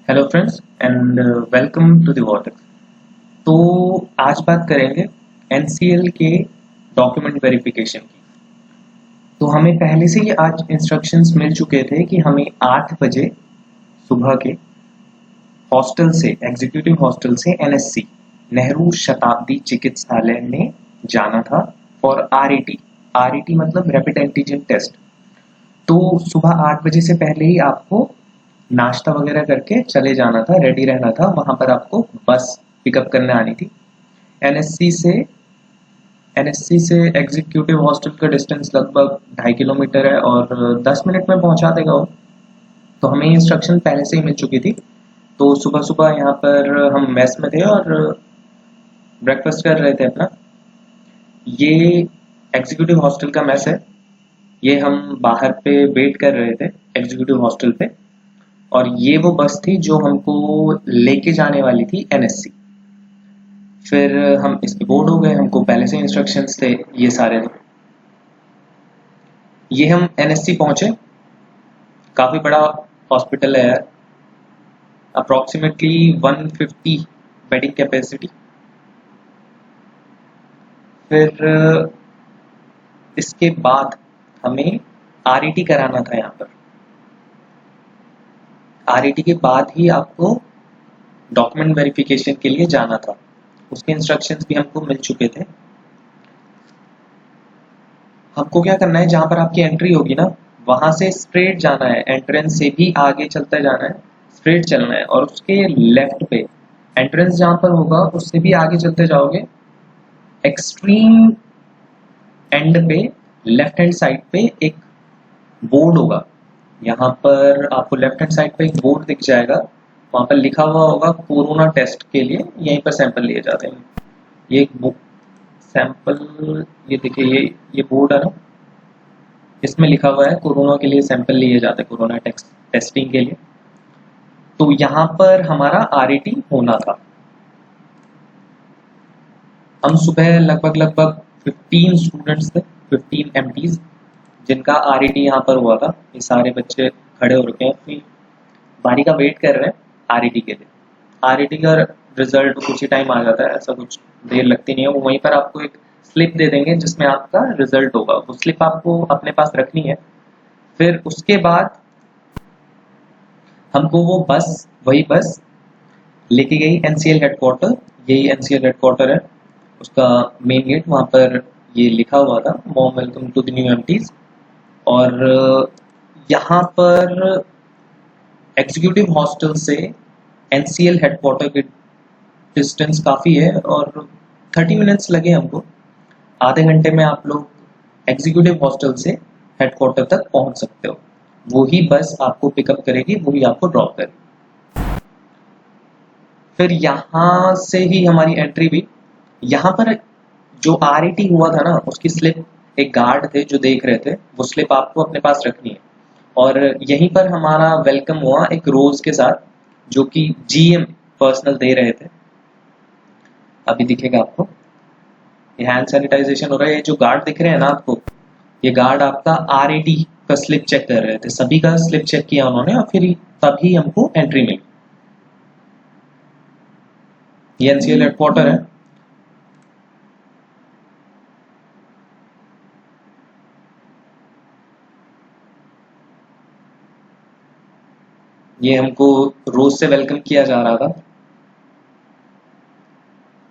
Hello friends and welcome to the vortex. तो आज बात करेंगे एनसीएल के डॉक्यूमेंट वेरिफिकेशन की। तो हमें पहले से ही आज इंस्ट्रक्शंस मिल चुके थे कि हमें 8 बजे सुबह के हॉस्टल से एग्जीक्यूटिव हॉस्टल से एनएससी नेहरू शताब्दी चिकित्सालय में जाना था फॉर आरईटी। आरईटी मतलब रैपिड एंटीजन टेस्ट। तो सुबह 8 बजे से पहले ही आपको नाश्ता वगैरह करके चले जाना था, रेडी रहना था। वहां पर आपको बस पिकअप करने आनी थी। एनएससी से एनएससी से एग्जीक्यूटिव हॉस्टल का डिस्टेंस लगभग 2.5 किलोमीटर है और 10 मिनट में पहुंचा देगा वो। तो हमें इंस्ट्रक्शन पहले से ही मिल चुकी थी। तो सुबह सुबह यहाँ पर हम मेस में थे और ब्रेकफास्ट कर रहे थे अपना। ये एग्जीक्यूटिव हॉस्टल का मेस है। ये हम बाहर पे वेट कर रहे थे एग्जीक्यूटिव हॉस्टल पे, और ये वो बस थी जो हमको लेके जाने वाली थी एनएससी। फिर हम इसके बोर्ड हो गए, हमको पहले से इंस्ट्रक्शंस थे ये सारे। ये हम एनएससी पहुंचे। काफी बड़ा हॉस्पिटल है यार, अप्रोक्सीमेटली 150 बेडिंग कैपेसिटी। फिर इसके बाद हमें आरईटी कराना था। यहाँ पर आरईटी के बाद ही आपको डॉक्यूमेंट वेरिफिकेशन के लिए जाना था। उसके इंस्ट्रक्शंस भी हमको मिल चुके थे। हमको क्या करना है, जहां पर आपकी एंट्री होगी ना, वहां से स्ट्रेट जाना है। एंट्रेंस से भी आगे चलते जाना है, स्ट्रेट चलना है, और उसके लेफ्ट पे एंट्रेंस जहां पर होगा उससे भी आगे चलते जाओगे। एक्सट्रीम एंड पे लेफ्ट हैंड साइड पे एक बोर्ड होगा। यहाँ पर आपको लेफ्ट हैंड साइड पे एक बोर्ड दिख जाएगा। वहां पर लिखा हुआ होगा कोरोना टेस्ट के लिए यहीं पर सैंपल लिए जाते हैं। ये एक बुक सैंपल, ये देखिए, ये बोर्ड है ना, इसमें लिखा हुआ है कोरोना के लिए सैंपल लिए जाते हैं, कोरोना टेस्टिंग के लिए। तो यहाँ पर हमारा आरईटी होना था। हम सुबह लगभग 15 स्टूडेंट्स थे, 15 एमटीज, जिनका आरईटी यहाँ पर हुआ था। ये सारे बच्चे खड़े हो रखे हैं, अपनी बारी का वेट कर रहे हैं आरईटी के लिए। आरईटी का रिजल्ट कुछ ही टाइम आ जाता है, ऐसा कुछ देर लगती नहीं है। वो वहीं पर आपको एक स्लिप दे देंगे जिसमें आपका रिजल्ट होगा। वो स्लिप आपको अपने पास रखनी है। फिर उसके बाद हमको वो बस, वही बस लेके गई एनसीएल हेडक्वार्टर। यही एनसीएल हेडक्वार्टर है, उसका मेन गेट। वहां पर ये लिखा हुआ था, warm welcome to the new MTs. और यहाँ पर एग्जीक्यूटिव हॉस्टल से एनसीएल हेडक्वार्टर के डिस्टेंस काफ़ी है और 30 मिनट्स लगे हमको। आधे घंटे में आप लोग एग्जीक्यूटिव हॉस्टल से हेडक्वार्टर तक पहुंच सकते हो। वही बस आपको पिकअप करेगी, वही आपको ड्रॉप करेगी। फिर यहाँ से ही हमारी एंट्री हुई। यहाँ पर जो आरईटी हुआ था ना, उसकी स्लिप एक गार्ड थे जो देख रहे थे, वो स्लिप आपको अपने पास रखनी है। और यहीं पर हमारा वेलकम हुआ एक रोज के साथ, जो कि जीएम पर्सनल दे रहे थे। अभी दिखेगा आपको, ये हैंड सैनिटाइजेशन हो रहा है। ये जो गार्ड दिख रहे हैं ना आपको, ये गार्ड आपका आरईटी का स्लिप चेक कर रहे थे। सभी का स्लिप चेक किया उन्होंने और फिर तभी हमको एंट्री मिली। ये एनसीएल हेडक्वार्टर है। ये हमको रोज से वेलकम किया जा रहा था,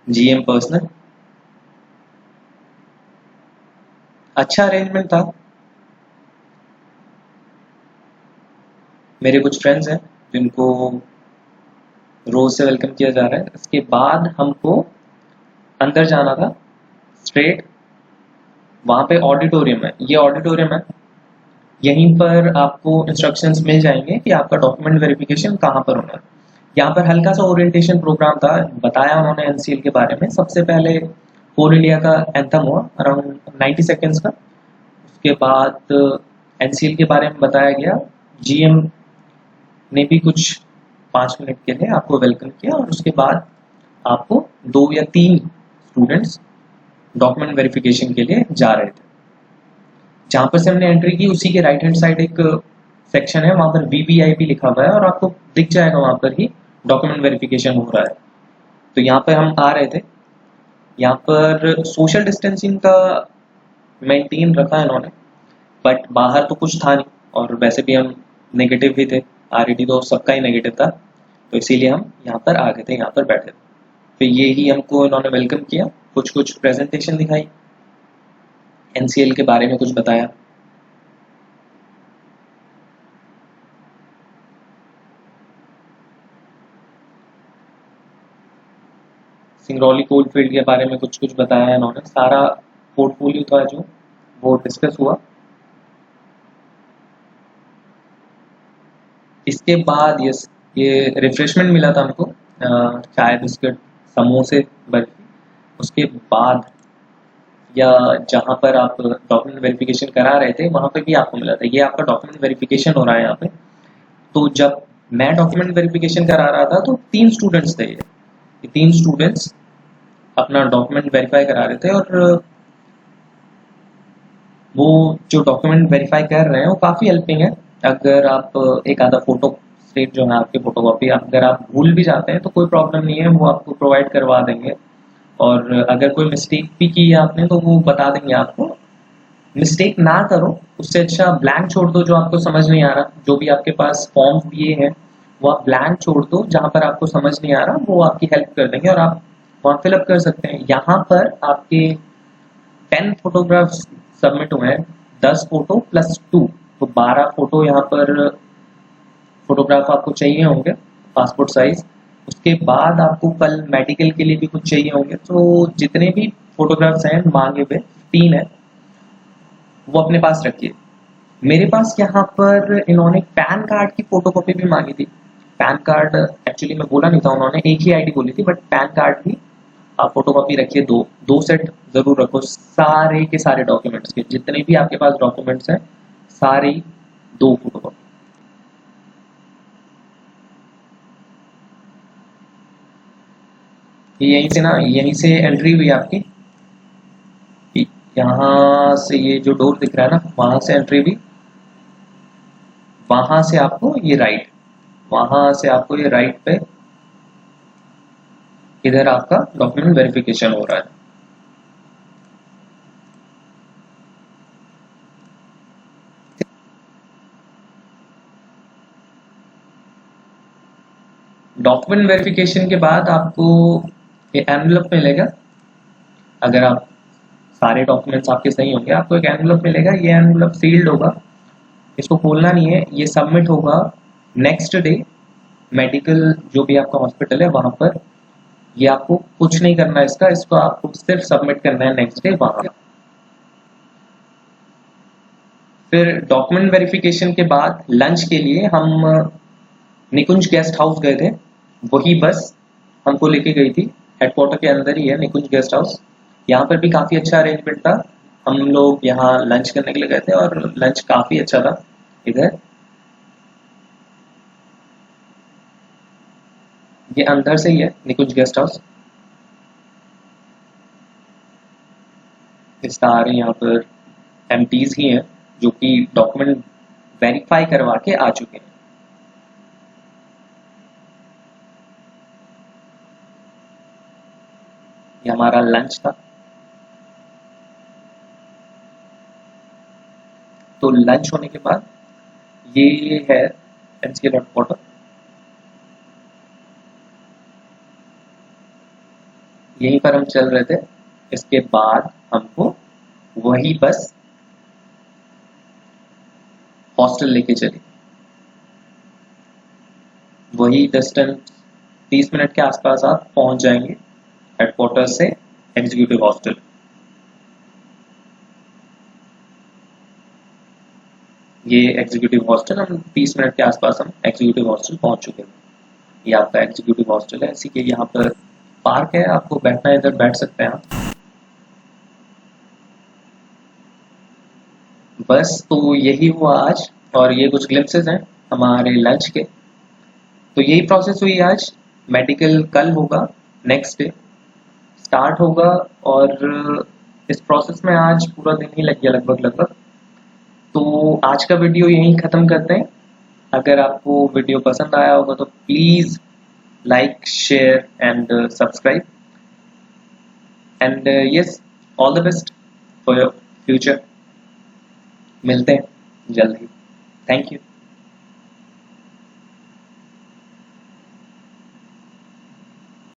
जीएम पर्सनल। अच्छा अरेंजमेंट था। मेरे कुछ फ्रेंड्स हैं जिनको रोज से वेलकम किया जा रहा है। इसके बाद हमको अंदर जाना था स्ट्रेट। वहां पे ऑडिटोरियम है, ये ऑडिटोरियम है। यहीं पर आपको इंस्ट्रक्शंस मिल जाएंगे कि आपका डॉक्यूमेंट वेरिफिकेशन कहाँ पर होना है। यहाँ पर हल्का सा ओरिएंटेशन प्रोग्राम था, बताया उन्होंने एनसीएल के बारे में। सबसे पहले होल इंडिया का एंथम हुआ अराउंड 90 सेकेंड्स का। उसके बाद एनसीएल के बारे में बताया गया। जीएम ने भी कुछ 5 मिनट के लिए आपको वेलकम किया, और उसके बाद आपको 2 या 3 स्टूडेंट्स डॉक्यूमेंट वेरिफिकेशन के लिए जा रहे थे। जहां पर से हमने एंट्री की, उसी के राइट हैंड साइड एक सेक्शन है वहां पर VVIP लिखा हुआ है और आपको दिख जाएगा वहां पर ही डॉक्यूमेंट वेरिफिकेशन हो रहा है। तो यहाँ पर हम आ रहे थे, यहाँ पर सोशल डिस्टेंसिंग का मेंटेन रखा है इन्होंने, बट बाहर तो कुछ था नहीं और वैसे भी हम नेगेटिव ही थे, RET तो सबका ही नेगेटिव था, तो इसीलिए हम यहाँ पर आ गए थे, यहाँ पर बैठे थे। फिर ये ही हमको इन्होंने वेलकम किया, कुछ कुछ प्रेजेंटेशन दिखाई, NCL के बारे में कुछ बताया। सिंगरौली कोल फील्ड के बारे में कुछ कुछ बताया इन्होंने, सारा पोर्टफोलियो था जो वो डिस्कस हुआ। इसके बाद ये रिफ्रेशमेंट मिला था हमको, चाय बिस्किट समोसे बर्फी। उसके बाद या जहाँ पर आप डॉक्यूमेंट वेरिफिकेशन करा रहे थे वहाँ पे भी आपको मिला था। ये आपका डॉक्यूमेंट वेरिफिकेशन हो रहा है यहाँ पे। तो जब मैं डॉक्यूमेंट वेरिफिकेशन करा रहा था तो 3 स्टूडेंट्स थे, ये 3 स्टूडेंट्स अपना डॉक्यूमेंट वेरीफाई करा रहे थे और वो जो डॉक्यूमेंट वेरीफाई कर रहे हैं वो काफ़ी हेल्पिंग है। अगर आप एक आधा फोटो स्टेट जो है आपकी फोटोकॉपी अगर आप भूल भी जाते हैं तो कोई प्रॉब्लम नहीं है, वो आपको प्रोवाइड करवा देंगे। और अगर कोई मिस्टेक भी की है आपने तो वो बता देंगे आपको। मिस्टेक ना करो, उससे अच्छा ब्लैंक छोड़ दो, जो आपको समझ नहीं आ रहा, जो भी आपके पास फॉर्म्स दिए हैं वो आप ब्लैंक छोड़ दो, जहाँ पर आपको समझ नहीं आ रहा वो आपकी हेल्प कर देंगे और आप वहाँ फिलअप कर सकते हैं। यहाँ पर आपके 10 फोटोग्राफ्स सबमिट हुए हैं, 10 फोटो प्लस 2, तो 12 फोटो यहाँ पर फोटोग्राफ आपको चाहिए होंगे पासपोर्ट साइज। उसके बाद आपको कल मेडिकल के लिए भी कुछ चाहिए होंगे, तो जितने भी फोटोग्राफ्स हैं मांगे हुए 3 है, वो अपने पास रखिए। मेरे पास यहाँ पर इन्होंने पैन कार्ड की फोटोकॉपी भी मांगी थी। पैन कार्ड एक्चुअली मैं बोला नहीं था, उन्होंने एक ही आईडी बोली थी, बट पैन कार्ड भी आप फोटोकॉपी रखिए, दो सेट जरूर रखो, सारे के सारे डॉक्यूमेंट्स के, जितने भी आपके पास डॉक्यूमेंट्स हैं सारे 2 फोटोकॉपी। यहीं से ना, यहीं से एंट्री हुई आपकी, यहाँ से ये जो डोर दिख रहा है ना वहां से एंट्री हुई, वहां से आपको ये राइट, वहां से आपको ये राइट पे इधर आपका डॉक्यूमेंट वेरिफिकेशन हो रहा है। डॉक्यूमेंट वेरिफिकेशन के बाद आपको ये एनवलप मिलेगा। अगर आप सारे डॉक्यूमेंट्स आपके सही होंगे आपको एक एनवलप मिलेगा, ये एनवलप सील्ड होगा, इसको खोलना नहीं है, ये सबमिट होगा नेक्स्ट डे मेडिकल जो भी आपका हॉस्पिटल है वहां पर। ये आपको कुछ नहीं करना है इसको आपको सिर्फ सबमिट करना है नेक्स्ट डे वहां। फिर डॉक्यूमेंट वेरिफिकेशन के बाद लंच के लिए हम निकुंज गेस्ट हाउस गए थे, वही बस हमको लेके गई थी, हेडक्वार्टर के अंदर ही है निकुंज गेस्ट हाउस। यहाँ पर भी काफ़ी अच्छा अरेंजमेंट था, हम लोग यहाँ लंच करने के लिए गए थे और लंच काफ़ी अच्छा था। इधर ये अंदर से ही है निकुंज गेस्ट हाउस, सारे यहाँ पर एमटीज ही हैं जो कि डॉक्यूमेंट वेरीफाई करवा के आ चुके हैं। ये हमारा लंच था, तो लंच होने के बाद ये है NCL हेडक्वार्टर। यहीं पर हम चल रहे थे, इसके बाद हमको वही बस हॉस्टल लेके चली, वही डिस्टेंस 30 मिनट के आसपास आप पहुंच जाएंगे हेडक्वार्टर से एग्जीक्यूटिव हॉस्टल। ये एग्जीक्यूटिव हॉस्टल, हम 30 मिनट के आसपास हम एग्जीक्यूटिव हॉस्टल पहुंच चुके हैं। ये आपका एग्जीक्यूटिव हॉस्टल है, इसी के यहाँ पर पार्क है, आपको बैठना है इधर बैठ सकते हैं आप। बस तो यही हुआ आज, और ये कुछ ग्लिम्पसेस हैं हमारे लंच के। तो यही प्रोसेस हुई आज, मेडिकल कल होगा, नेक्स्ट डे स्टार्ट होगा, और इस प्रोसेस में आज पूरा दिन ही लग गया लगभग। तो आज का वीडियो यहीं ख़त्म करते हैं। अगर आपको वीडियो पसंद आया होगा तो please like, share and subscribe and yes, all the best for your future. मिलते हैं जल्द ही। Thank you.